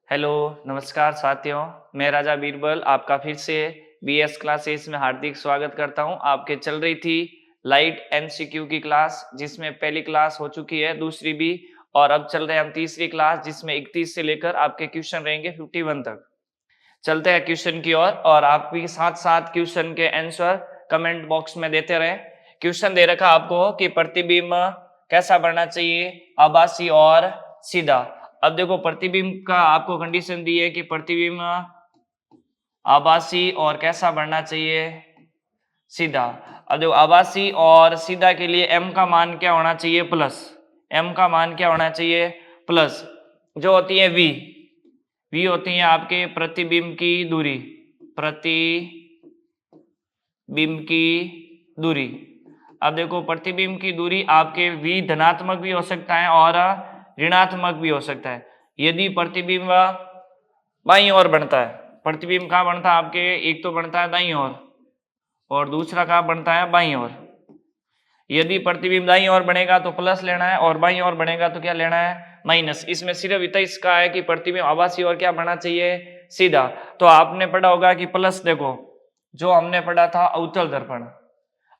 Hello, नमस्कार साथियों। मैं राजा बीरबल आपका फिर से बीएस क्लासेस में हार्दिक स्वागत करता हूं। आपके चल रही थी लाइट एमसीक्यू की क्लास, जिसमें पहली क्लास हो चुकी है, दूसरी भी, और अब चल रहे हैं हम तीसरी क्लास, जिसमें 31 से लेकर आपके क्वेश्चन रहेंगे 51 तक। चलते हैं क्वेश्चन की ओर, और आप भी साथ साथ क्वेश्चन के आंसर कमेंट बॉक्स में देते रहें। क्वेश्चन दे रखा आपको कि प्रतिबिंब कैसा बनना चाहिए, आभासी और सीधा। अब देखो, प्रतिबिंब का आपको कंडीशन दी है कि प्रतिबिंब आभासी और कैसा बनना चाहिए, सीधा। अब देखो, आभासी और सीधा के लिए m का मान क्या होना चाहिए, प्लस। m का मान क्या होना चाहिए, प्लस। जो होती है v होती है आपके प्रतिबिंब की दूरी, प्रतिबिंब की दूरी। अब देखो, प्रतिबिंब की दूरी आपके v धनात्मक भी हो सकता है और ऋणात्मक भी हो सकता है। यदि प्रतिबिंब बाईं ओर बनता है, प्रतिबिंब कहाँ बनता है आपके, एक तो बनता है दाईं ओर और दूसरा कहाँ बनता है, बाईं ओर। यदि प्रतिबिंब दाईं ओर बनेगा तो प्लस लेना है, और बाईं ओर बनेगा तो क्या लेना है, माइनस। इसमें सिर्फ इतना इसका है कि प्रतिबिंब आभासी और क्या बनना चाहिए, सीधा। तो आपने पढ़ा होगा कि प्लस, देखो जो हमने पढ़ा था अवतल दर्पण,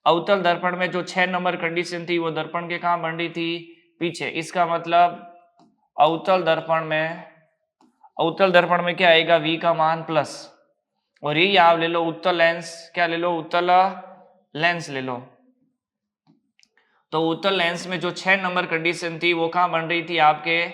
अवतल दर्पण में जो 6 नंबर कंडीशन थी वो दर्पण के कहाँ बन रही थी, पीछे। इसका मतलब अवतल दर्पण में क्या आएगा, v का मान प्लस। और ये आप ले लो उत्तल लेंस, क्या ले लो, उत्तल लेंस ले लो। तो उत्तल लेंस में जो 6 नंबर कंडीशन थी वो कहाँ बन रही थी, आपके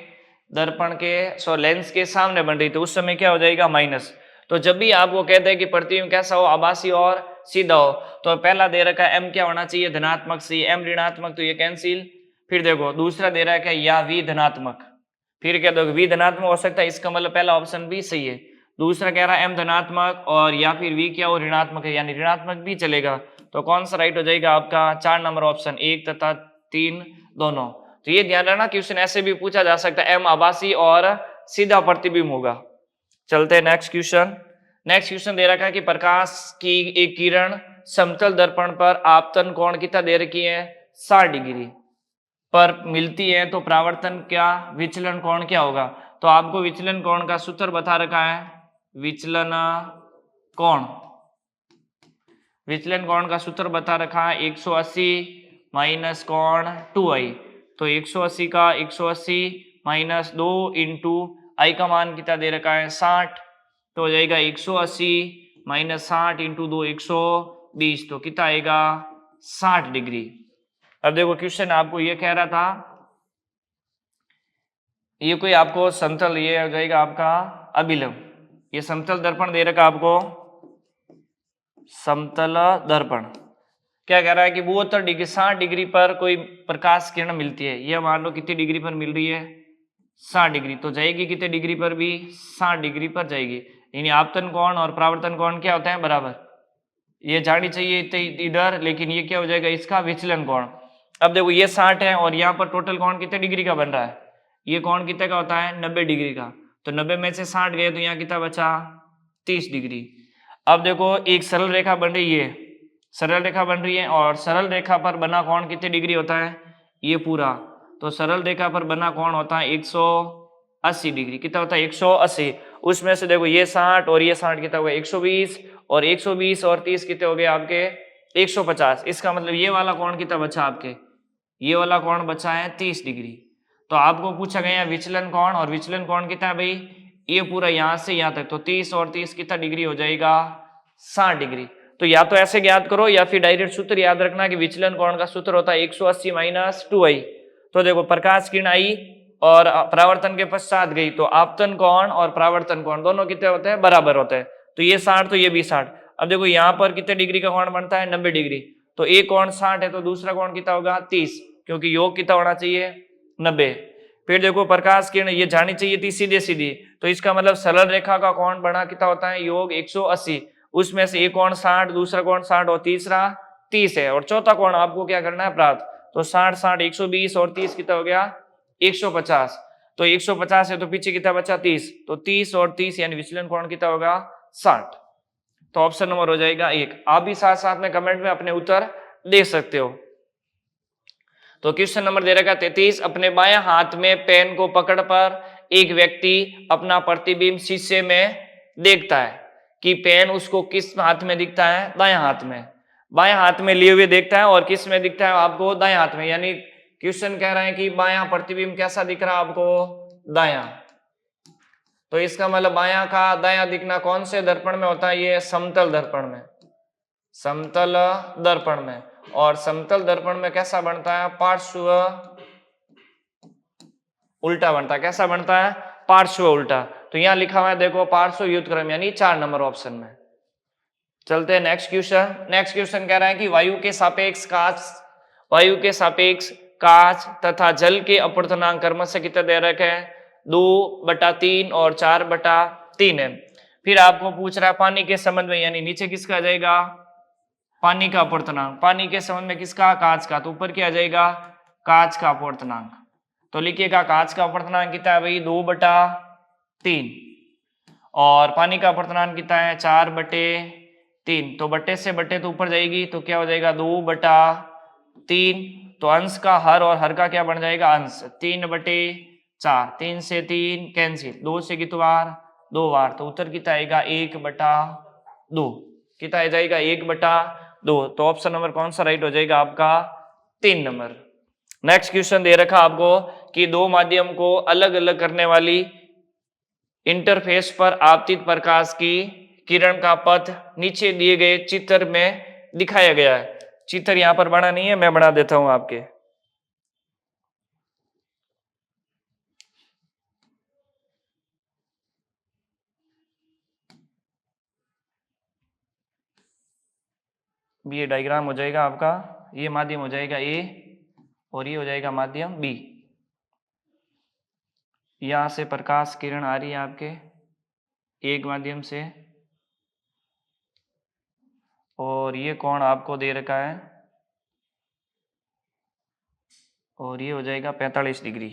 दर्पण के लेंस के सामने बन रही थी। उस समय क्या हो जाएगा, माइनस। तो जब भी आपको कहते हैं कि प्रतिबिंब कैसा हो, आभासी और सीधा हो, तो पहला दे रखा है m क्या होना चाहिए, धनात्मक सी। m ऋणात्मक तो ये कैंसिल। फिर देखो दूसरा दे रहा है क्या, या v धनात्मक। फिर क्या देखो, v धनात्मक हो सकता है, इसका मतलब पहला ऑप्शन भी सही है। दूसरा कह रहा है m धनात्मक, और या फिर v क्या हो, ऋणात्मक है, यानी ऋणात्मक भी चलेगा। तो कौन सा राइट हो जाएगा आपका, 4 नंबर ऑप्शन, 1 तथा 3 दोनों। तो ये ध्यान रखना, क्वेश्चन ऐसे भी पूछा जा सकता है, m आभासी और सीधा प्रतिबिंब होगा। चलते हैं नेक्स्ट क्वेश्चन। नेक्स्ट क्वेश्चन दे रखा है कि प्रकाश की एक किरण समतल दर्पण पर आपतन कोण कितना दे रखी है, 60 डिग्री पर मिलती है, तो परावर्तन क्या विचलन कोण क्या होगा। तो आपको विचलन कोण का सूत्र बता रखा है, विचलन कोण, विचलन कोण का सूत्र बता रखा है 180 माइनस कोण 2i। तो 180 का 180 माइनस 2 इंटू आई का मान कितना दे रखा है, 60। तो हो जाएगा 180 माइनस 60 इंटू 2 120, तो कितना आएगा, 60 डिग्री। अब देखो क्वेश्चन आपको ये कह रहा था, ये कोई आपको समतल, ये हो जाएगा आपका अभिलंब। ये समतल दर्पण दे रखा आपको, समतल दर्पण। क्या कह रहा है कि 72 डिग्री 60 डिग्री पर कोई प्रकाश किरण मिलती है। यह मान लो कितनी डिग्री पर मिल रही है, 60 डिग्री। तो जाएगी कितने डिग्री पर भी, 60 डिग्री पर जाएगी। यानी आपतन कोण और परावर्तन कोण क्या होता है, बराबर। ये जानी चाहिए इधर, लेकिन ये क्या हो जाएगा, इसका विचलन कोण। अब देखो ये 60 है, और यहाँ पर टोटल कोण कितने डिग्री का बन रहा है, ये कोण कितने का होता है, 90 डिग्री का। तो 90 में से 60 गए तो यहाँ कितना बचा, 30 डिग्री। अब देखो एक सरल रेखा बन रही है, सरल रेखा बन रही है, और सरल रेखा पर बना कोण कितने डिग्री होता है, ये पूरा। तो सरल रेखा पर बना कोण होता है 180 डिग्री। कितना होता है, 180। उसमें से देखो ये 60 और ये 60 कितना होगा, 120, और 120 और 30 कितने हो गए आपके, 150। इसका मतलब ये वाला कोण कितना बचा आपके, ये वाला कोण बचा है 30 डिग्री। तो आपको पूछा गया विचलन कोण, और विचलन कोण कितना है भाई, ये पूरा यहां से यहां तक, तो 30 और 30 कितना डिग्री हो जाएगा, 60 डिग्री। तो या तो ऐसे ज्ञात करो, या फिर डायरेक्ट सूत्र याद रखना कि विचलन कोण का सूत्र होता है 180 माइनस 2i। तो देखो प्रकाश किरण आई और परावर्तन के पश्चात गई, तो आपतन कोण और परावर्तन कोण दोनों कितने होते हैं, बराबर होते हैं। तो ये 60 तो ये भी 60। अब देखो यहाँ पर कितने डिग्री का कोण बनता है, 90 डिग्री। तो एक कोण 60 है, तो दूसरा कोण कितना होगा, 30, क्योंकि योग कितना होना चाहिए, 90। फिर देखो प्रकाश किरण ये जानी चाहिए थी सीधे सीधी, तो इसका मतलब सरल रेखा का कोण बना कितना होता है, योग 180। उसमें से एक कोण 60, दूसरा कोण 60 और तीसरा 30 है, और चौथा कोण आपको क्या करना है, प्राप्त। तो 60 60 120 और 30 कितना हो गया, 150। तो 150 है तो पीछे कितना बचा, 30। तो 30 और 30 यानी विचलन कोण कितना होगा, 60। तो ऑप्शन नंबर हो जाएगा 1। आप भी साथ साथ में कमेंट में अपने उत्तर दे सकते हो। तो क्वेश्चन नंबर दे रखा 33, अपने बाएं हाथ में पेन को पकड़ पर एक व्यक्ति अपना प्रतिबिंब शीशे में देखता है कि पेन उसको किस हाथ में दिखता है, दायां हाथ में, बायां हाथ में लिए हुए देखता है, और किस में दिखता है आपको, दायां हाथ में। यानी क्वेश्चन कह रहा है कि बायां प्रतिबिंब कैसा दिख रहा है आपको, दायां। तो इसका मतलब बायां का दायां दिखना कौन से दर्पण में होता है, ये समतल दर्पण में, समतल दर्पण में। और समतल दर्पण में कैसा बनता है, पार्श्व उल्टा बनता है। कैसा बनता है, पार्श्व उल्टा। तो यहां लिखा हुआ है देखो पार्श्व व्युत्क्रम, यानी 4 नंबर ऑप्शन में। चलते हैं नेक्स्ट क्वेश्चन। नेक्स्ट क्वेश्चन कह रहा है कि वायु के सापेक्ष कांच तथा जल के अपवर्तनांक क्रमशः कितना दे रखे हैं, 2/3 और 4/3 है। फिर आपको पूछ रहा है पानी के संबंध में, यानी नीचे किसका आ जाएगा, पानी का अपवर्तनांक। पानी के संबंध में किसका, कांच का। तो ऊपर क्या आ जाएगा, कांच का अपवर्तनांक। तो लिखिएगा कांच का अपवर्तनांक कितना है भाई, 2/3, और पानी का अपवर्तनांक कितना है, 4/3। तो बट्टे से बट्टे तो ऊपर जाएगी, तो क्या हो जाएगा, 2/3। तो अंश का हर और हर का क्या बन जाएगा, अंश, 3/4। 3 से 3 कैंसिल, 2 से कितवार, 2 बार। तो उत्तर कितना आएगा, 1/2। कितना आ जाएगा, 1/2। तो ऑप्शन नंबर कौन सा राइट हो जाएगा आपका, 3 नंबर। नेक्स्ट क्वेश्चन दे रखा आपको कि दो माध्यम को अलग अलग करने वाली इंटरफेस पर आपतित प्रकाश की किरण का पथ नीचे दिए गए चित्र में दिखाया गया है। चित्र यहां पर बना नहीं है, मैं बना देता हूं आपके। ये डायग्राम हो जाएगा आपका, ये माध्यम हो जाएगा ए और ये हो जाएगा माध्यम बी। यहां से प्रकाश किरण आ रही है आपके एक माध्यम से, और ये कोण आपको दे रखा है, और ये हो जाएगा 45 डिग्री।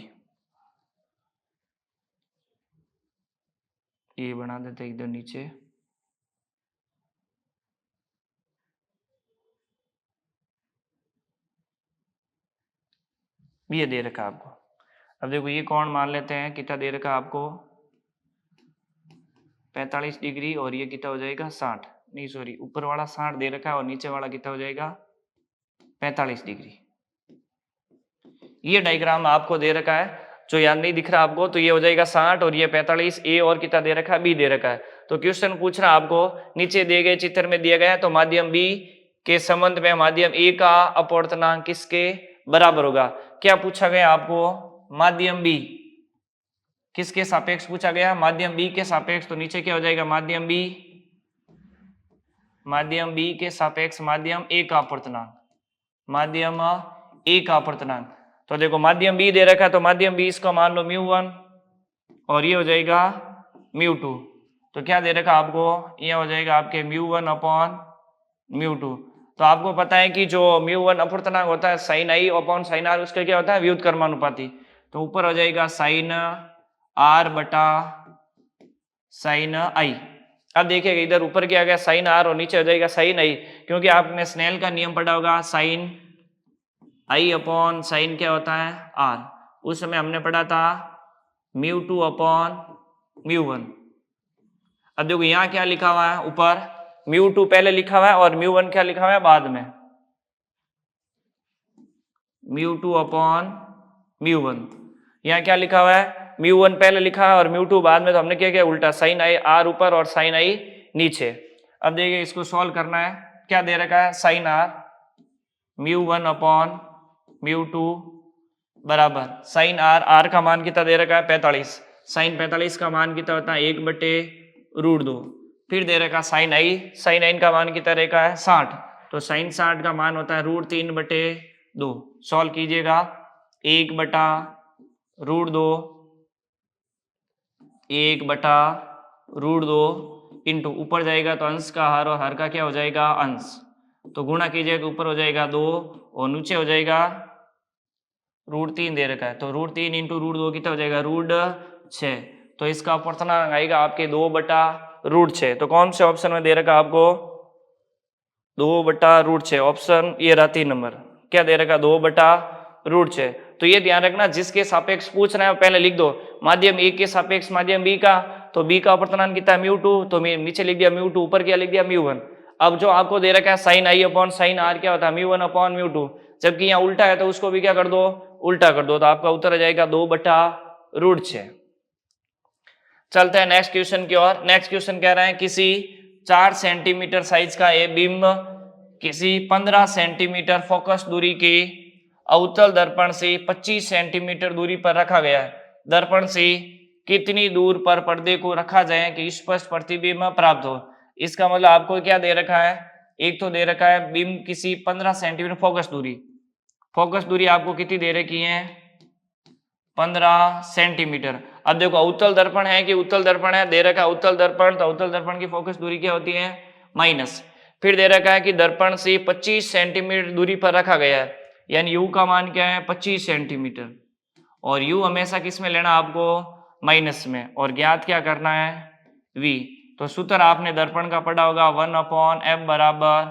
ये बना देते इधर नीचे। ये दे रखा आपको। अब देखो ये कोण मान लेते हैं, कितना दे रखा आपको, 45 डिग्री, और ये कितना हो जाएगा, 60, नहीं सॉरी, ऊपर वाला 60 दे रखा है और नीचे वाला कितना हो जाएगा, 45 डिग्री। ये डायग्राम आपको दे रखा है, जो याद नहीं दिख रहा आपको, तो ये हो जाएगा 60 और ये 45, ए और कितना दे रखा है, बी दे रखा है। तो क्वेश्चन पूछ रहा आपको, नीचे दिए गए चित्र में दिया गया है, तो माध्यम बी के संबंध में माध्यम ए का अपवर्तनांक किसके बराबर होगा। क्या पूछा गया आपको, माध्यम बी किसके सापेक्ष पूछा गया, माध्यम बी के सापेक्ष। तो नीचे क्या हो जाएगा, माध्यम बी के सापेक्ष माध्यम ए का अपवर्तनांक, माध्यम ए का अपवर्तनांक। तो देखो माध्यम बी दे रखा है, तो माध्यम बी इसका मान लो μ1 और ये हो जाएगा μ2। तो क्या दे रखा आपको, ये हो जाएगा आपके μ1/μ2। तो आपको पता है कि जो μ1 अपवर्तनांक होता है sin i upon sin r, उसका क्या होता है, व्युत्क्रमानुपाती। तो ऊपर हो जाएगा sin r/sin i। अब देखिएगा इधर ऊपर क्या आ गया, sin r, और नीचे हो जाएगा sin i, क्योंकि आपने स्नेल का नियम पढ़ा होगा, sin i अपॉन sin क्या होता है, r। उस समय हमने पढ़ा था μ2/μ1। अब देखो यहाँ क्या लिखा हुआ है, ऊपर μ2 पहले लिखा हुआ है और μ1 क्या लिखा हुआ है बाद में, μ2/μ1। यहाँ क्या लिखा हुआ है, μ1 पहले लिखा है और μ2 बाद में। तो हमने क्या किया, उल्टा, sin i r ऊपर और sin i नीचे। अब देखिए इसको सॉल्व करना है, क्या दे रखा है, sin r μ1/μ2 बराबर sin r, r का मान कितना दे रखा है, 45। sin 45 का मान कितना होता है, 1/√2। फिर दे रखा sin i का मान कितना रखा है, 60। तो sin 60 का मान होता है √3/2। सॉल्व कीजिएगा, 1/√2 इंटू ऊपर जाएगा तो अंश का हर और हर का क्या हो जाएगा, अंश। तो गुणा कीजिएगा, ऊपर हो जाएगा 2 और नीचे हो जाएगा √3 दे रखा है। तो √3 इंटू √2 कितना हो जाएगा, √6। तो इसका अपवर्तनांक आएगा आपके 2/√6। तो कौन से ऑप्शन में दे रखा आपको, 2/√6। ऑप्शन ये रहा 3 नंबर। क्या दे रखा, 2/√6। तो ये ध्यान रखना, जिसके सापेक्ष पूछ रहे हैं पहले लिख दो, माध्यम ए के सापेक्ष माध्यम बी का, तो बी का अपवर्तनांक कितना है μ2, तो नीचे लिख दिया μ2, ऊपर क्या लिख दिया μ1। अब जो आपको दे रखा है sine I upon sine r क्या होता है μ1 अपॉन μ2, जबकि यहाँ उल्टा है तो उसको भी क्या कर दो, उल्टा कर दो, तो आपका उत्तर आ जाएगा 2/√6। चलते हैं नेक्स्ट क्वेश्चन की ओर। नेक्स्ट क्वेश्चन कह रहे हैं किसी 4 सेंटीमीटर साइज का ए बिंब किसी 15 सेंटीमीटर फोकस दूरी के अवतल दर्पण से 25 सेंटीमीटर दूरी पर रखा गया है। दर्पण से कितनी दूर पर पर्दे को रखा जाए कि स्पष्ट प्रतिबिंब प्राप्त हो। इसका मतलब आपको क्या दे रखा है, एक तो दे रखा है बिंब किसी 15 सेंटीमीटर फोकस दूरी आपको कितनी दे रखी है, 15 सेंटीमीटर। अब देखो अवतल दर्पण है कि उत्तल दर्पण है, दे रखा है उत्तल दर्पण, तो उत्तल दर्पण की फोकस दूरी क्या होती है, माइनस। फिर दे रखा है कि दर्पण से 25 सेंटीमीटर दूरी पर रखा गया है, यानी u का मान क्या है 25 सेंटीमीटर, और u हमेशा किस में लेना आपको, माइनस में, और ज्ञात क्या करना है v। तो सूत्र आपने दर्पण का पढ़ा होगा 1/f बराबर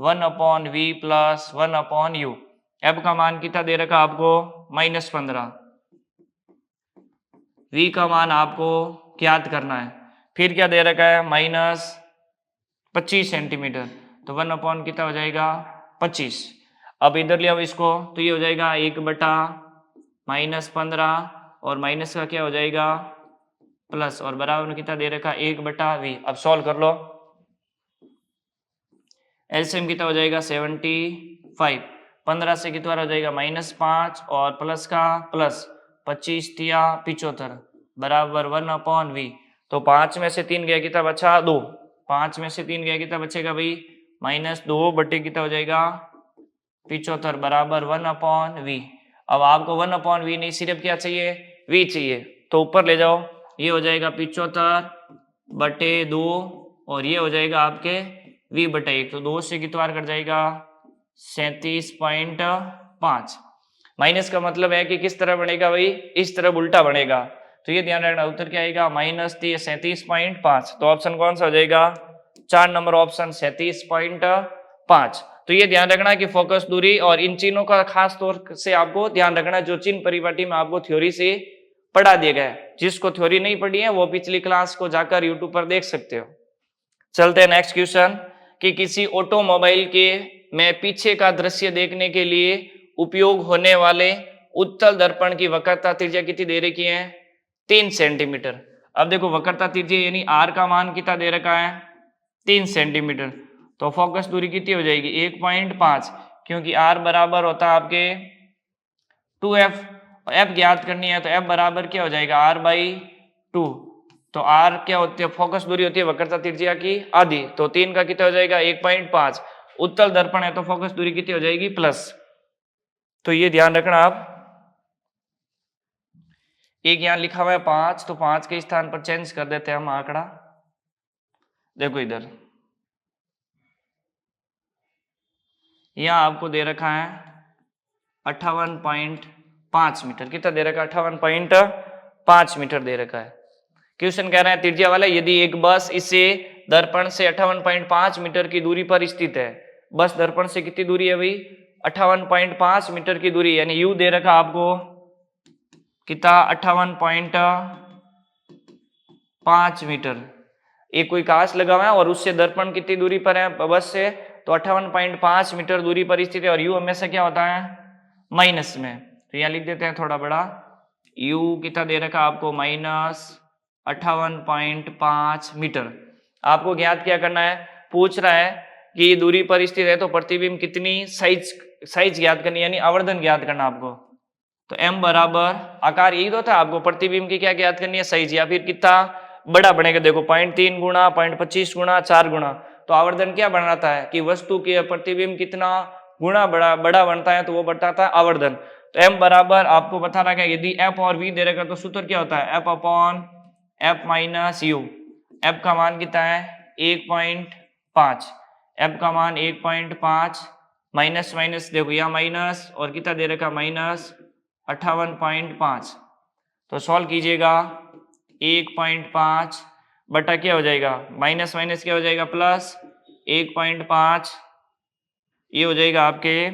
1/v प्लस 1/u। f का मान कितना दे रखा आपको -15, v का मान आपको ज्ञात करना है। फिर क्या दे रखा है -25 सेंटीमीटर, तो 1/ कितना हो जाएगा 25। अब इधर ले आओ इसको, तो ये हो जाएगा 1/-15 और माइनस का क्या हो जाएगा प्लस, और बराबर में कितना दे रखा 1/v। अब सॉल्व कर लो, एलसीएम कितना हो जाएगा 75, 15 से कितना हो जाएगा -5 और प्लस का प्लस 25 तिया 75 बराबर 1/v। तो 5 में से 3 गया कितना बचा 2, 5 में से 3 गया कितना बचेगा भाई -2 बटे कितना हो जाएगा 75 बराबर 1/v। अब आपको 1/v नहीं, सिर्फ क्या चाहिए v चाहिए, तो ऊपर ले जाओ, ये हो जाएगा 75/2 और ये हो जाएगा आपके v/1, तो 2 से कितना कर जाएगा 37.5। माइनस का मतलब है कि किस तरह बनेगा भाई, इस तरफ उल्टा बनेगा, तो ये ध्यान रखना, उत्तर क्या आएगा -37.5। तो ऑप्शन कौन सा हो जाएगा 4 नंबर ऑप्शन 37.5। तो ये ध्यान रखना कि फोकस दूरी और इन चिन्हों का खास तौर से आपको ध्यान रखना, जो चिन्ह परिपाटी में आपको थ्योरी से पढ़ा दिया गया है। जिसको थ्योरी नहीं पढ़ी है वो पिछली क्लास को जाकर यूट्यूब पर देख सकते हो। चलते हैं नेक्स्ट क्वेश्चन कि किसी ऑटोमोबाइल के में पीछे का दृश्य देखने के लिए उपयोग होने वाले उत्तल दर्पण की वक्रता त्रिज्या कितनी दे रखी है 3 सेंटीमीटर। अब देखो वक्रता त्रिज्या यानी r का मान कितना दे रखा है 3 सेंटीमीटर, तो फोकस दूरी कितनी हो जाएगी 1.5, क्योंकि r बराबर होता है आपके 2f, f ज्ञात करनी है तो f बराबर क्या हो जाएगा r/2। तो r क्या होती है, फोकस दूरी होती है वक्रता त्रिज्या की आधी, तो 3 का कितना हो जाएगा 1.5। उत्तल दर्पण है तो फोकस दूरी कितनी हो जाएगी प्लस। तो ये ध्यान रखना आप, एक यहां लिखा हुआ है 5, तो 5 के स्थान पर चेंज कर देते हैं हम आंकड़ा। देखो इधर यहां आपको दे रखा है 58.5 मीटर, कितना दे रखा है 58.5 मीटर दे रखा है। क्वेश्चन कह रहा है त्रिज्या वाला, यदि एक बस इसे दर्पण से 58.5 मीटर की दूरी पर स्थित है, बस दर्पण से कितनी दूरी है भाई 58.5 मीटर की दूरी, यानी यू दे रखा आपको कितना 58.5 मीटर। एक कोई कांच लगा हुआ है और उससे दर्पण कितनी दूरी पर है बस से, तो 58.5 मीटर दूरी पर स्थित है, और यू हमेशा क्या होता है माइनस में, तो यहाँ लिख देते हैं थोड़ा बड़ा, यू कितना दे रखा आपको -58.5 मीटर। आपको ज्ञात क्या करना है, पूछ रहा है कि दूरी पर स्थित है तो प्रतिबिंब कितनी साइज ज्ञात करनी, यानी आवर्धन ज्ञात करना आपको। तो m बराबर आकार यही तो था, आपको प्रतिबिंब की क्या ज्ञात करनी है साइज, या फिर कितना बड़ा बनेगा। देखो 0.3 गुणा 0.25 गुणा 4 गुणा, तो आवर्धन क्या बनाता है कि वस्तु के प्रतिबिंब कितना गुणा बड़ा बनता है, तो वो बताता है आवर्धन। तो m बराबर आपको बता रहा है, यदि f और v दे रखा तो सूत्र क्या होता है f/f - u। f का मान कितना है 1.5, f का मान 1.5 माइनस माइनस, देखो यहाँ माइनस और कितना दे रखा -58.5, तो सॉल्व कीजिएगा 1.5 बटा क्या हो जाएगा माइनस माइनस क्या हो जाएगा प्लस 1.5, ये हो जाएगा आपके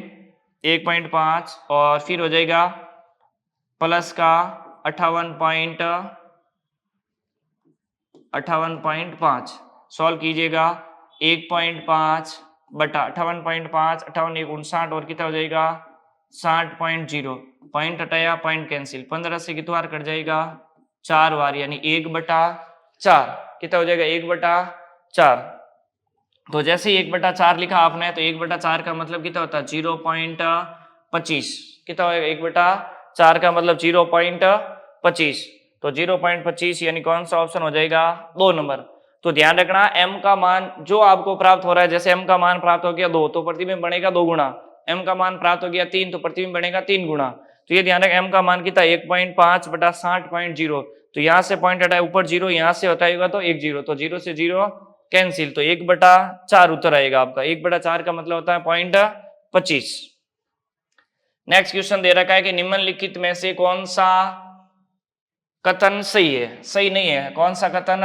1.5 और फिर हो जाएगा प्लस का 58.5 सॉल्व कीजिएगा। 1.5 बटा 58.5, 58 और कितना हो जाएगा 60.0, पॉइंट हटाया पॉइंट कैंसिल, 15 से कितनी बार कट जाएगा 4 बार, यानी 1/4 कितना हो जाएगा 1/4। तो जैसे ही 1/4 लिखा आपने तो 1/4 का मतलब कितना होता है 0.25, कितना होगा 1/4 का मतलब 0.25, तो 0.25 यानी कौन सा ऑप्शन हो जाएगा 2 नंबर। तो ध्यान रखना m का मान जो आपको प्राप्त हो रहा है, जैसे m का मान प्राप्त हो गया 2 तो प्रतिबिंब बनेगा 2 गुना, m का मान प्राप्त हो गया 3 तो प्रतिबिंब बनेगा 3 गुना। तो ये ध्यान रखें m का मान कितना 1.5 बटा 60.0, तो यहाँ से पॉइंट हटाए ऊपर 0, यहाँ से हटाएगा तो 1 0, तो 0 से 0 कैंसिल, तो 1/4 उत्तर आएगा आपका। 1/4 का मतलब होता है 0.25। नेक्स्ट क्वेश्चन दे रखा है कि निम्नलिखित में से कौन सा कथन सही है, सही नहीं है, कौन सा कथन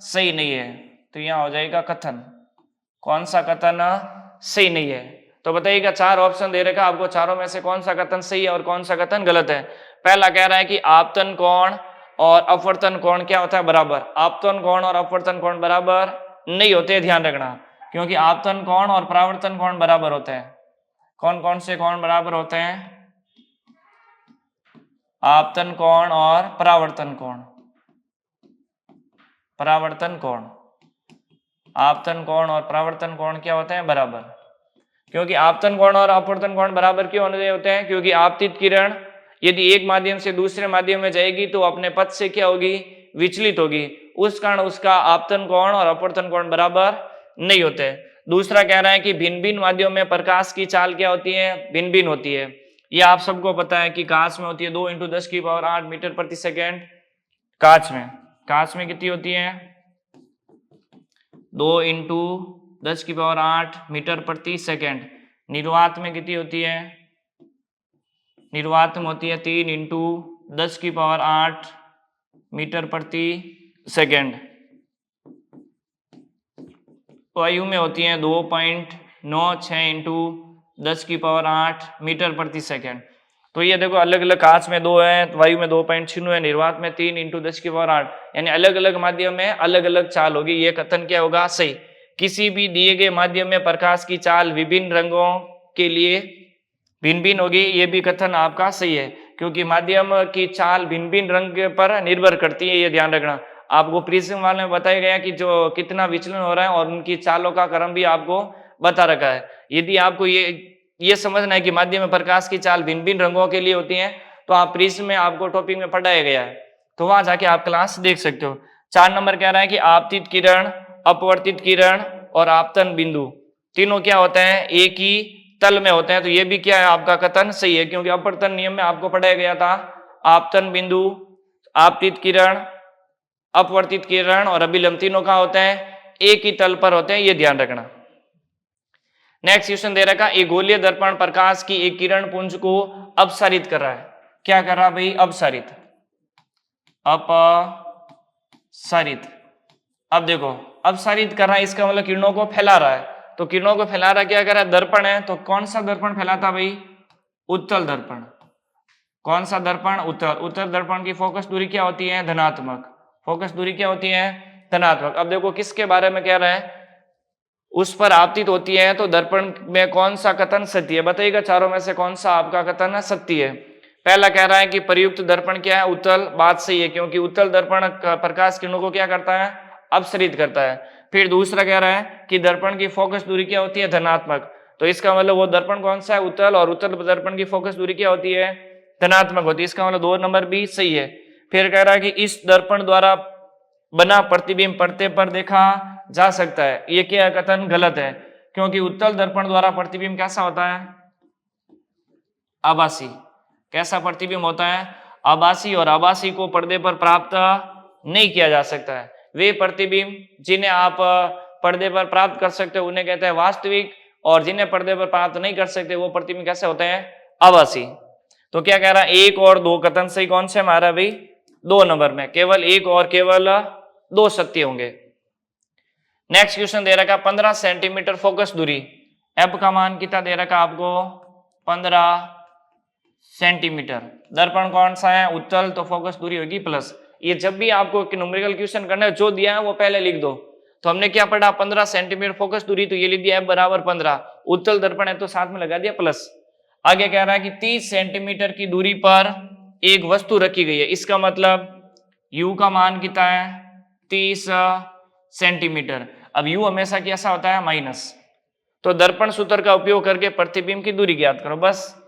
सही नहीं है, तो यहां हो जाएगा कथन, कौन सा कथन सही नहीं है। तो बताइएगा 4 ऑप्शन दे रखा है आपको, चारों में से कौन सा कथन सही है और कौन सा कथन गलत है। पहला कह रहा है कि आपतन कोण और अपवर्तन कोण क्या होता है बराबर, आपतन कोण और अपवर्तन कोण बराबर नहीं होते, ध्यान रखना, क्योंकि आपतन कोण और परावर्तन कोण बराबर होते हैं। कौन कौन से कोण बराबर होते हैं, आपतन कोण और परावर्तन कोण, परावर्तन कोण, आपतन कोण और परावर्तन कोण क्या होते हैं बराबर। क्योंकि आपतन कोण और अपवर्तन कोण बराबर क्यों होते हैं, क्योंकि आपतित किरण यदि एक माध्यम से दूसरे माध्यम में जाएगी तो अपने पथ से क्या होगी विचलित होगी, उस कारण उसका आपतन कोण और अपवर्तन कोण बराबर नहीं होते। दूसरा कह रहा है कि भिन्न भिन्न माध्यमों में प्रकाश की चाल क्या होती है, भिन्न भिन्न होती है। ये आप सबको पता है कि कांच में होती है 2 × 10⁸ मीटर प्रति सेकेंड, कांच में कितनी होती है 2 × 10⁸ मीटर प्रति सेकेंड। निर्वात में कितनी होती है, निर्वात में होती है 3 × 10⁸ मीटर प्रति सेकेंड। वायु में होती है 2.96 × 10⁸ मीटर प्रति सेकेंड। तो ये देखो अलग अलग, कांच में 2 है, वायु में 2.96 है, निर्वात में 3 × 10⁸, यानी अलग अलग माध्यम में अलग अलग चाल होगी। ये कथन क्या होगा सही। किसी भी दिए गए माध्यम में प्रकाश की चाल विभिन्न रंगों के लिए भिन्न भिन्न होगी, ये भी कथन आपका सही है, क्योंकि माध्यम की चाल भिन्न भिन्न रंग पर निर्भर करती है, ये ध्यान रखना। आपको प्रिज्म वाले में बताया गया कि जो कितना विचलन हो रहा है और उनकी चालों का क्रम भी आपको बता रखा है। यदि आपको ये समझना है कि माध्यम में प्रकाश की चाल भिन्न भिन्न रंगों के लिए होती है, तो आप प्रिज्म में आपको टॉपिक में पढ़ाया गया है, तो वहां जाके आप क्लास देख सकते हो। 4 नंबर कह रहा है कि आपतित किरण, अपवर्तित किरण और आपतन बिंदु तीनों क्या होते हैं एक ही तल में होते हैं, तो ये भी क्या है आपका कथन सही है, क्योंकि अपवर्तन नियम में आपको पढ़ाया गया था आपतन बिंदु, आपतित किरण, अपवर्तित किरण और अभिलंब तीनों का होते हैं एक ही तल पर होते हैं, ये ध्यान रखना। नेक्स्ट क्वेश्चन दे रखा, एक गोलीय दर्पण प्रकाश की एक किरण पुंज को अपसारित कर रहा है। क्या कर रहा है भाई, अपसारित, अपसारित। अब देखो अपसारित कर रहा है, इसका मतलब किरणों को फैला रहा है, तो किरणों को फैला रहा क्या कर रहा है, दर्पण है, तो कौन सा दर्पण फैलाता भाई, उत्तल दर्पण। कौन सा दर्पण, उत्तल। उत्तल दर्पण की फोकस दूरी क्या होती है धनात्मक, फोकस दूरी क्या होती है धनात्मक। अब देखो किसके बारे में कह रहा है, उस पर आपतित होती है, तो दर्पण में कौन सा कथन सत्य है, बताइएगा चारों में से कौन सा आपका कथन सत्य है। पहला कह रहा है कि प्रयुक्त दर्पण क्या है उत्तल, बात सही है, क्योंकि उत्तल दर्पण प्रकाश किरणों को क्या करता है अपसरित करता है। फिर दूसरा कह रहा है कि दर्पण की फोकस दूरी क्या होती है धनात्मक, तो इसका मतलब वो दर्पण कौन सा है उत्तल, और उत्तल दर्पण की फोकस दूरी क्या होती है धनात्मक होती है, इसका मतलब 2 नंबर भी सही है। फिर कह रहा है कि इस दर्पण द्वारा बना प्रतिबिंब पर्दे पर देखा जा सकता है, ये क्या कथन गलत है, क्योंकि उत्तल दर्पण द्वारा प्रतिबिंब कैसा होता है आभासी। कैसा प्रतिबिंब होता है आभासी, और आभासी को पर्दे पर प्राप्त नहीं किया जा सकता है। वे प्रतिबिंब जिन्हें आप पर्दे पर प्राप्त कर सकते हो उन्हें कहते हैं वास्तविक, और जिन्हें पर्दे पर प्राप्त नहीं कर सकते वो प्रतिबिंब कैसे होते हैं आभासी। तो क्या कह रहा है 1 और 2 कथन सही कौन से हमारा भाई 2 नंबर में, केवल 1 और केवल 2 सत्य होंगे। नेक्स्ट क्वेश्चन दे रखा 15 सेंटीमीटर फोकस दूरी, एफ का मान कितना दे रखा आपको 15 सेंटीमीटर। दर्पण कौन सा है? उत्तल, तो फोकस दूरी होगी प्लस। ये जब भी आपको न्यूमेरिकल क्वेश्चन करना है, जो दिया है वो पहले लिख दो। तो हमने क्या पढ़ा? 15 सेंटीमीटर फोकस दूरी, तो ये लिख दिया F बराबर 15। उत्तल दर्पण है तो साथ में लगा दिया प्लस। आगे कह रहा है कि 30 सेंटीमीटर की दूरी पर एक वस्तु रखी गई है, इसका मतलब U का मान कितना है? 30 सेंटीमीटर। अब U हमेशा कैसा होता है? माइनस। तो दर्पण सूत्र का उपयोग करके प्रतिबिंब की दूरी ज्ञात करो। बस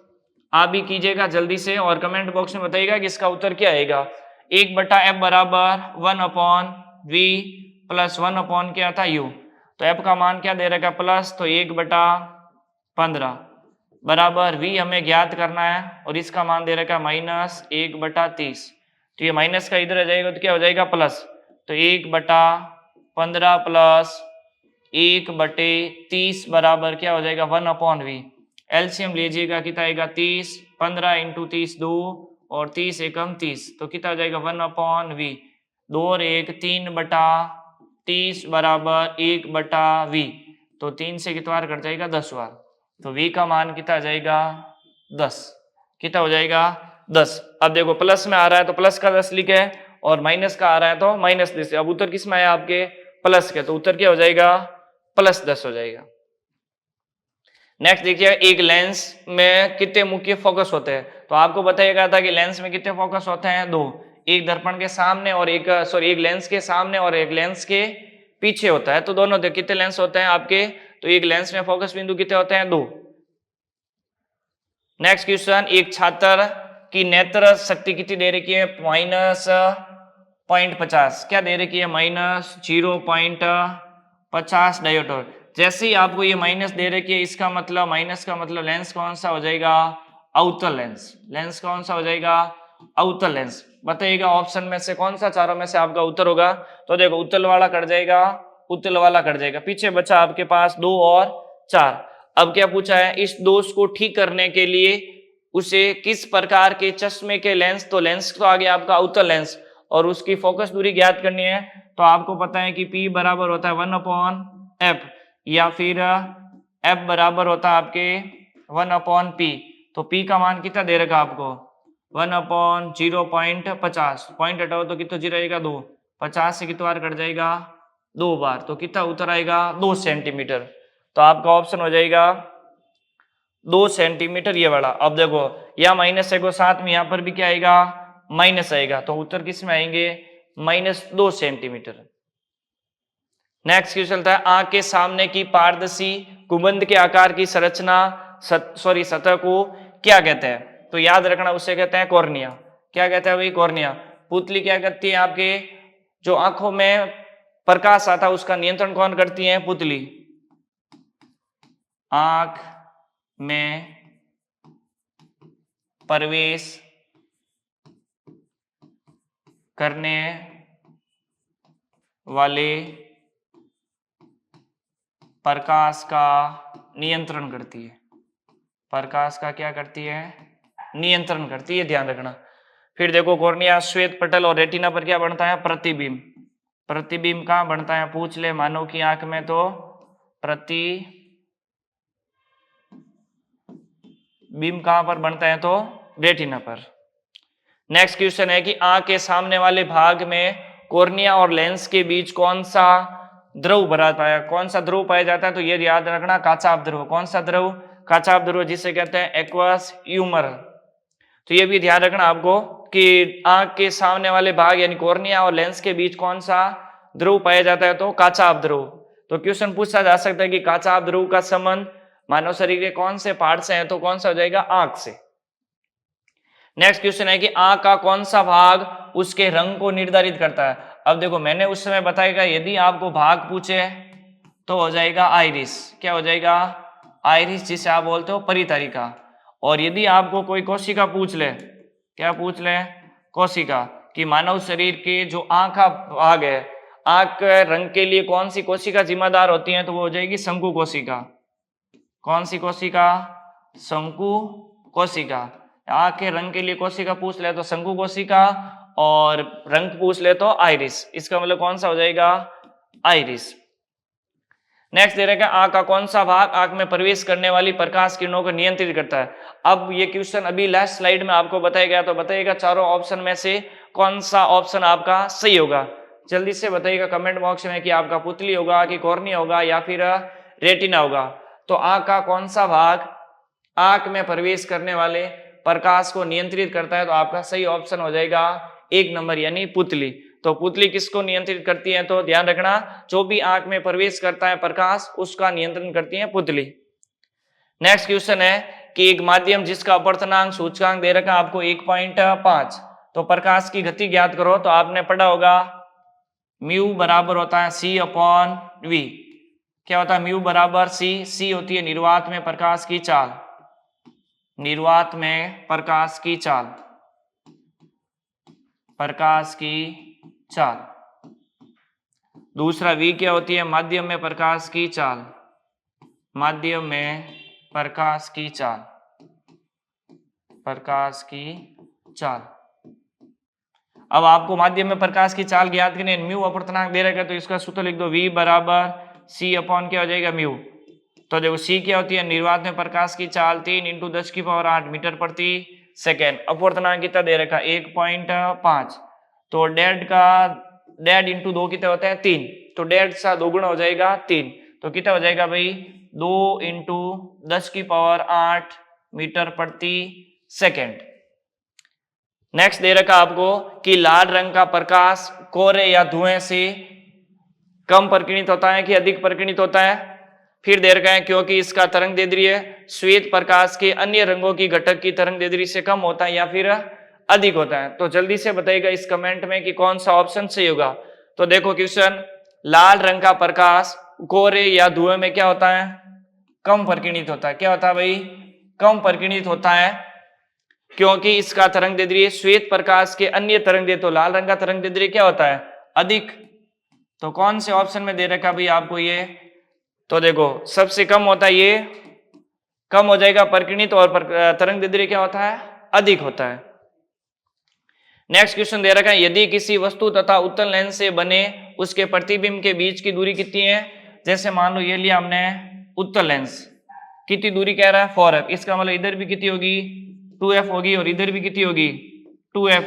आप भी कीजिएगा जल्दी से और कमेंट बॉक्स में बताइएगा कि इसका उत्तर क्या आएगा। 1/F बराबर 1/V प्लस 1/ क्या था? U। तो F का मान क्या दे रखा? प्लस, तो 1/15 बराबर V हमें ज्ञात करना है और इसका मान दे रखा माइनस 1/30। तो ये माइनस का इधर आ जाएगा तो क्या हो जाएगा? प्लस। तो 1/15 प्लस 1/30 बराबर क्या हो जाएगा? 1/V। एलसीएम लीजिएगा, कितना आएगा? 30। 15 × 30 2 और 30 एकम 30, तो कितना हो जाएगा? 1/V। 2 और 1 3/30 बराबर 1/V। तो 3 से कितना बार कट जाएगा? 10 बार। तो V का मान कितना आ जाएगा? 10। कितना हो जाएगा? 10। अब देखो प्लस में आ रहा है तो प्लस का 10 लिखे और माइनस का आ रहा है तो माइनस 10। अब उत्तर किस में आया? आपके प्लस के, तो उत्तर क्या हो जाएगा? +10 हो जाएगा। नेक्स्ट देखिए, एक लेंस में कितने मुख्य फोकस होते हैं? तो आपको बताया गया था कि लेंस में कितने फोकस होते हैं? 2। एक दर्पण के सामने और एक लेंस के सामने और एक लेंस के पीछे होता है। तो दोनों कितने लेंस होते हैं आपके? तो एक लेंस में फोकस बिंदु कितने होते हैं? 2। नेक्स्ट क्वेश्चन, एक छात्र की नेत्र शक्ति कितनी दे रखी है? -0.50। क्या दे रखी है? -0.50 डायोटर। जैसे ही आपको ये माइनस दे रखी है, इसका मतलब माइनस का मतलब लेंस कौन सा हो जाएगा? अवतल लेंस। लेंस कौन सा हो जाएगा? अवतल लेंस। बताइएगा ऑप्शन में से कौन सा चारों में से आपका उत्तर होगा? तो देखो, उत्तल वाला कट जाएगा, उत्तल वाला कट जाएगा, पीछे बचा आपके पास 2 और 4। अब क्या पूछा है? इस दोष को ठीक करने के लिए उसे किस प्रकार के चश्मे के लेंस, तो लेंस तो आ गया आपका अवतल लेंस, और उसकी फोकस दूरी ज्ञात करनी है। तो आपको पता है कि P बराबर होता है 1/F, या फिर F बराबर होता है आपके 1/P। तो P का मान कितना दे रखा आपको? 1/0.50। पॉइंट हटाओ तो कितना जीरो आएगा? 2। 50 से कितना बार कट जाएगा? 2 बार। तो कितना उत्तर आएगा? 2 सेंटीमीटर। तो आपका ऑप्शन हो जाएगा 2 सेंटीमीटर ये वाला। अब देखो, या माइनस है को साथ में, यहां पर भी क्या आएगा? माइनस आएगा। तो उत्तर किस में आएंगे? -2 सेंटीमीटर। नेक्स्ट क्वेश्चन चलता है, आंख के सामने की पारदर्शी गुंबद के आकार की संरचना सतह को क्या कहते हैं? तो याद रखना, उसे कहते हैं कॉर्निया। क्या कहते हैं भाई? कॉर्निया। पुतली क्या करती है? आपके जो आंखों में प्रकाश आता है उसका नियंत्रण कौन करती है? पुतली। आंख में प्रवेश करने वाले प्रकाश का नियंत्रण करती है। प्रकाश का क्या करती है? नियंत्रण करती है, ध्यान रखना। फिर देखो, कॉर्निया, श्वेत पटल और रेटिना पर क्या बनता है? प्रतिबिंब। प्रतिबिंब कहाँ बनता है? पूछ ले मानव की आंख में तो प्रतिबिंब कहां पर बनता है? तो रेटिना पर। नेक्स्ट क्वेश्चन है कि आंख के सामने वाले भाग में कॉर्निया और लेंस के बीच कौन सा द्रव भरा पाया? कौन सा द्रव पाया जाता है? तो ये याद रखना, काचाभ द्रव। कौन सा द्रव? काचाभ द्रव, जिसे कहते हैं एक्वस ह्यूमर। तो ये भी ध्यान रखना आपको कि आंख के सामने वाले भाग यानी कॉर्निया और लेंस के बीच कौन सा द्रव पाया जाता है? तो काचाभ द्रव। तो क्वेश्चन पूछा जा सकता है कि काचाभ द्रव का संबंध मानव शरीर के कौन से पार्ट से है? तो कौन सा हो जाएगा? आंख से। नेक्स्ट क्वेश्चन है कि आंख का कौन सा भाग उसके रंग को निर्धारित करता है? अब देखो, मैंने उस समय बताया यदि आपको भाग पूछे तो हो जाएगा आइरिस। क्या हो जाएगा? आइरिस, जिसे आप बोलते हो परितरिका। और यदि आपको कोई कोशिका पूछ ले, क्या पूछ ले? कोशिका, कि मानव शरीर के जो आंख का भाग है, आंख के रंग के लिए कौन सी कोशिका जिम्मेदार होती है? तो वो हो जाएगी शंकु कोशिका। कौन सी कोशिका? शंकु कोशिका। आंख के रंग के लिए कोशिका पूछ ले तो शंकु कोशिका, और रंग पूछ ले तो आइरिस। इसका मतलब कौन सा हो जाएगा? आइरिस। नेक्स्ट दे रखा है आंख का कौन सा भाग आंख में प्रवेश करने वाली प्रकाश किरणों को नियंत्रित करता है। अब ये क्वेश्चन अभी लास्ट स्लाइड में आपको बताया गया, तो बताइएगा चारों ऑप्शन में से कौन सा ऑप्शन आपका सही होगा। जल्दी से बताइएगा कमेंट बॉक्स में कि आपका पुतली होगा कि कॉर्निया होगा या फिर रेटिना होगा। तो आंख का कौन सा भाग आंख में प्रवेश करने वाले प्रकाश को नियंत्रित करता है, तो आपका सही ऑप्शन हो जाएगा 1 नंबर यानी पुतली। तो पुतली किसको नियंत्रित करती है, तो ध्यान रखना जो भी आंख में प्रवेश करता है प्रकाश उसका नियंत्रण करती है पुतली। नेक्स्ट क्वेश्चन है कि एक माध्यम जिसका अपवर्तनांक सूचकांक दे रखा है आपको 1.5, तो प्रकाश की गति ज्ञात करो। तो आपने पढ़ा होगा म्यू बराबर होता है सी अपॉन वी। क्या होता है म्यू बराबर सी होती है निर्वात में प्रकाश की चाल, निर्वात में प्रकाश की चाल, प्रकाश की चाल। दूसरा वी क्या होती है माध्यम में प्रकाश की चाल, माध्यम में प्रकाश की चाल, प्रकाश की चाल। अब आपको माध्यम में प्रकाश की चाल ज्ञात करनी है, म्यू अपवर्तनांक दे रखा है तो इसका सूत्र लिख दो वी बराबर सी अपॉन क्या हो जाएगा म्यू। तो देखो सी क्या होती है निर्वात में प्रकाश की चाल 3 × 10⁸ मीटर प्रति सेकेंड। अपवर्तनांक कितना दे रखा 1.5, तो डेढ़ इंटू 2 कितना होता है 3, तो डेढ़ सा 2 गुना हो जाएगा 3, तो कितना हो जाएगा भाई 2 × 10⁸ मीटर प्रति सेकेंड। नेक्स्ट दे रखा आपको कि लाल रंग का प्रकाश कोहरे या धुएं से कम प्रकीर्णित होता है कि अधिक प्रकीर्णित होता है। फिर दे रखा है क्योंकि इसका तरंग दैर्ध्य श्वेत प्रकाश के अन्य रंगों की घटक की तरंग दैर्ध्य से कम होता है या फिर अधिक होता है। तो जल्दी से बताइएगा इस कमेंट में कि कौन सा ऑप्शन सही होगा। तो देखो क्वेश्चन, लाल रंग का प्रकाश कोहरे या धुएं में क्या होता है कम प्रकीर्णित होता है। क्या होता है भाई कम प्रकीर्णित होता है क्योंकि इसका तरंग दैर्ध्य श्वेत प्रकाश के अन्य तरंग दैर्ध्य, तो लाल रंग का तरंग दैर्ध्य क्या होता है अधिक। तो कौन से ऑप्शन में दे रखा भाई आपको ये, तो देखो सबसे कम होता है ये, कम हो जाएगा प्रकीर्णित, और तरंग दैर्ध्य क्या होता है अधिक होता है। नेक्स्ट क्वेश्चन दे रखा है यदि किसी वस्तु तथा उत्तल लेंस से बने उसके प्रतिबिंब के बीच की दूरी कितनी है। जैसे मान लो ये लिया हमने उत्तल लेंस, कितनी दूरी कह रहा है 4f, इसका मतलब इधर भी कितनी होगी 2f होगी और इधर भी कितनी होगी 2f।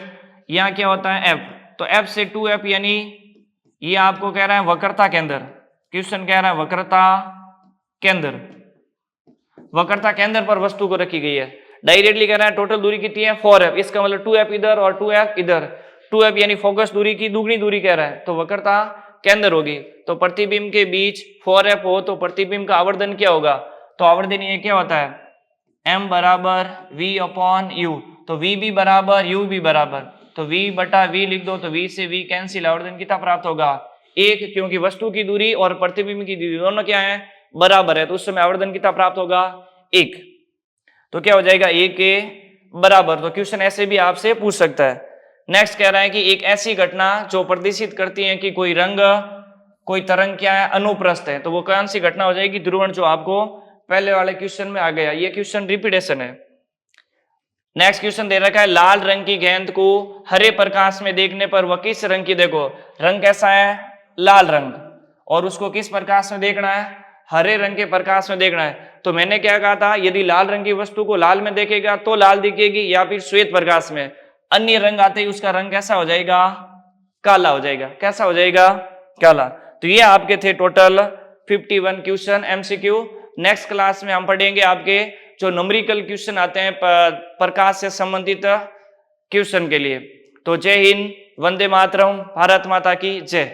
यहाँ क्या होता है f, तो f से 2f यानी ये आपको कह रहा है वक्रता केंद्र। क्वेश्चन कह रहा है वक्रता केंद्र, वक्रता केंद्र पर वस्तु को रखी गई है। डायरेक्टली कह रहा है टोटल दूरी कितनी है 4f, इसका मतलब 2f इधर और 2f इधर, 2f यानी फोकस दूरी की दुगनी दूरी कह रहा है, तो वक्रता केंद्र होगी। तो प्रतिबिंब के बीच 4f हो तो प्रतिबिंब का आवर्धन क्या होगा, तो आवर्धन ये क्या होता है m बराबर v अपॉन u, तो v भी बराबर u भी बराबर, तो v बटा v लिख दो, तो v से v कैंसिल, आवर्धन कितना प्राप्त होगा 1, क्योंकि वस्तु की दूरी और प्रतिबिंब की दूरी दोनों क्या है बराबर है, तो उस समय आवर्धन कितना प्राप्त होगा 1, तो क्या हो जाएगा 1 के बराबर। तो क्वेश्चन ऐसे भी आपसे पूछ सकता है। नेक्स्ट कह रहा है कि एक ऐसी घटना जो प्रदर्शित करती है कि कोई रंग कोई तरंग क्या है अनुप्रस्थ है, तो वो कौन सी घटना हो जाएगी ध्रुवण, जो आपको पहले वाले क्वेश्चन में आ गया। ये क्वेश्चन रिपीटेशन है। नेक्स्ट क्वेश्चन दे रखा है लाल रंग की गेंद को हरे प्रकाश में देखने पर वह किस रंग की, देखो रंग कैसा है लाल रंग, और उसको किस प्रकाश में देखना है हरे रंग के प्रकाश में देखना है। तो मैंने क्या कहा था यदि लाल रंग की वस्तु को लाल में देखेगा तो लाल दिखेगी, या फिर श्वेत प्रकाश में अन्य रंग आते ही उसका रंग कैसा हो जाएगा काला हो जाएगा। कैसा हो जाएगा काला। तो ये आपके थे total 51 question MCQ. Next class में हम पढ़ेंगे आपके जो न्यूमेरिकल क्वेश्चन आते हैं प्रकाश से संबंधित क्वेश्चन के लिए। तो जय हिंद, वंदे मातरम, भारत माता की जय।